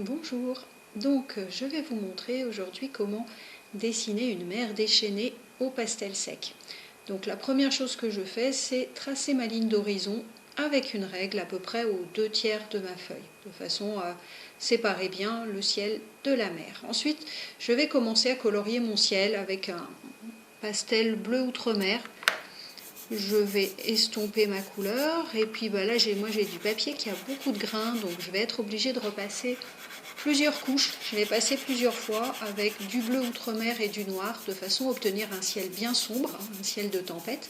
Bonjour, donc je vais vous montrer aujourd'hui comment dessiner une mer déchaînée au pastel sec. Donc la première chose que je fais, c'est tracer ma ligne d'horizon avec une règle à peu près aux 2/3 de ma feuille, de façon à séparer bien le ciel de la mer. Ensuite, je vais commencer à colorier mon ciel avec un pastel bleu outre-mer. Je vais estomper ma couleur et puis là j'ai du papier qui a beaucoup de grains, donc je vais être obligée de repasser plusieurs couches. Je vais passer plusieurs fois avec du bleu outre-mer et du noir de façon à obtenir un ciel bien sombre, un ciel de tempête.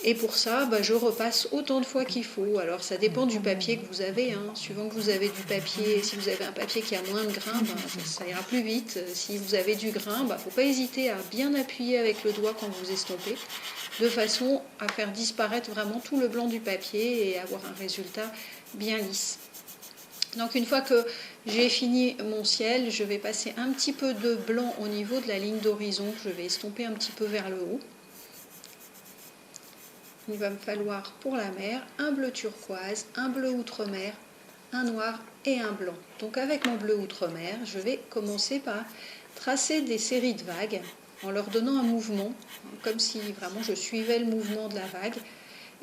Et pour ça, je repasse autant de fois qu'il faut. Alors ça dépend du papier que vous avez, suivant que vous avez du papier, si vous avez un papier qui a moins de grains, ça ira plus vite. Si vous avez du grain, il ne faut pas hésiter à bien appuyer avec le doigt quand vous estompez, de façon à faire disparaître vraiment tout le blanc du papier et avoir un résultat bien lisse. Donc une fois que j'ai fini mon ciel, je vais passer un petit peu de blanc au niveau de la ligne d'horizon, je vais estomper un petit peu vers le haut. Il va me falloir pour la mer un bleu turquoise, un bleu outre-mer, un noir et un blanc. Donc avec mon bleu outre-mer, je vais commencer par tracer des séries de vagues en leur donnant un mouvement, comme si vraiment je suivais le mouvement de la vague.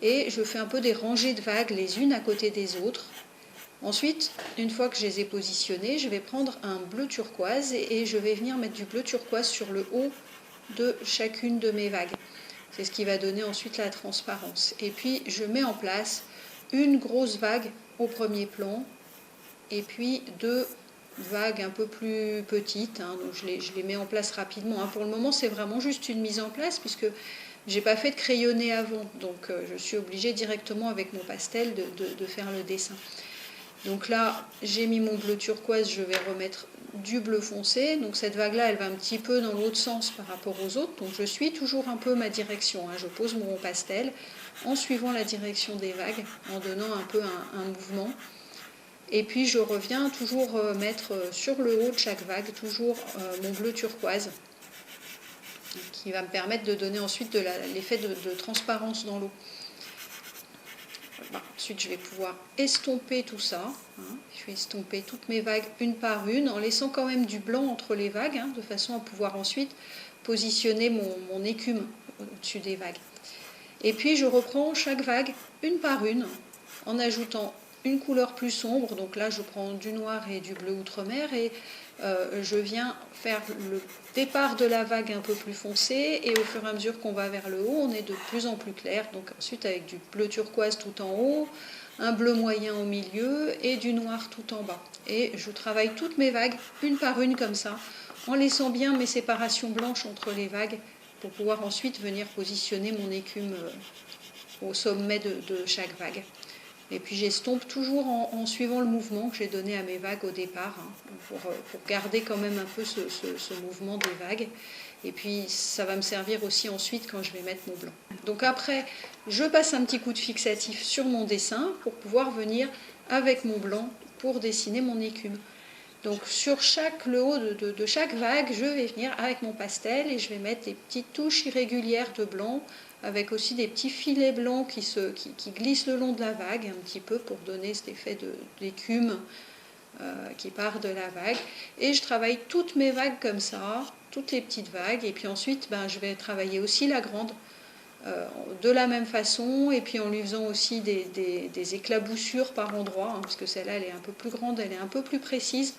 Et je fais un peu des rangées de vagues les unes à côté des autres. Ensuite, une fois que je les ai positionnées, je vais prendre un bleu turquoise et je vais venir mettre du bleu turquoise sur le haut de chacune de mes vagues. C'est ce qui va donner ensuite la transparence. Et puis je mets en place une grosse vague au premier plan et puis deux vagues un peu plus petites. Donc je les mets en place rapidement. Pour le moment, c'est vraiment juste une mise en place puisque j'ai pas fait de crayonné avant. Donc je suis obligée directement avec mon pastel de faire le dessin. Donc là, j'ai mis mon bleu turquoise, je vais remettre du bleu foncé. Donc cette vague-là, elle va un petit peu dans l'autre sens par rapport aux autres. Donc je suis toujours un peu ma direction. Je pose mon pastel en suivant la direction des vagues, en donnant un peu un mouvement. Et puis je reviens toujours mettre sur le haut de chaque vague, toujours mon bleu turquoise, qui va me permettre de donner ensuite l'effet de transparence dans l'eau. Ensuite, je vais pouvoir estomper tout ça. Je vais estomper toutes mes vagues une par une, en laissant quand même du blanc entre les vagues, de façon à pouvoir ensuite positionner mon écume au-dessus des vagues. Et puis, je reprends chaque vague une par une, en ajoutant une couleur plus sombre. Donc là, je prends du noir et du bleu outre-mer et je viens faire le départ de la vague un peu plus foncé et au fur et à mesure qu'on va vers le haut, on est de plus en plus clair. Donc ensuite avec du bleu turquoise tout en haut, un bleu moyen au milieu et du noir tout en bas. Et je travaille toutes mes vagues une par une comme ça, en laissant bien mes séparations blanches entre les vagues pour pouvoir ensuite venir positionner mon écume au sommet de chaque vague. Et puis j'estompe toujours en suivant le mouvement que j'ai donné à mes vagues au départ, pour garder quand même un peu ce mouvement des vagues. Et puis ça va me servir aussi ensuite quand je vais mettre mon blanc. Donc après, je passe un petit coup de fixatif sur mon dessin pour pouvoir venir avec mon blanc pour dessiner mon écume. Donc sur le haut de chaque vague, je vais venir avec mon pastel et je vais mettre des petites touches irrégulières de blanc, avec aussi des petits filets blancs qui glissent le long de la vague un petit peu pour donner cet effet d'écume qui part de la vague. Et je travaille toutes mes vagues comme ça, toutes les petites vagues, et puis ensuite je vais travailler aussi la grande de la même façon, et puis en lui faisant aussi des éclaboussures par endroits, parce que celle-là elle est un peu plus grande, elle est un peu plus précise.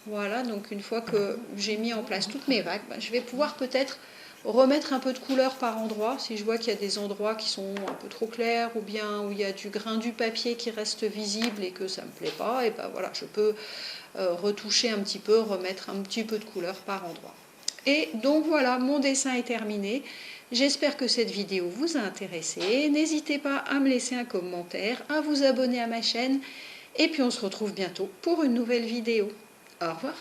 Voilà, donc une fois que j'ai mis en place toutes mes vagues, je vais pouvoir peut-être remettre un peu de couleur par endroit. Si je vois qu'il y a des endroits qui sont un peu trop clairs ou bien où il y a du grain du papier qui reste visible et que ça ne me plaît pas, et voilà, je peux retoucher un petit peu, remettre un petit peu de couleur par endroit. Et donc voilà, mon dessin est terminé. J'espère que cette vidéo vous a intéressé. N'hésitez pas à me laisser un commentaire, à vous abonner à ma chaîne et puis on se retrouve bientôt pour une nouvelle vidéo. Au revoir.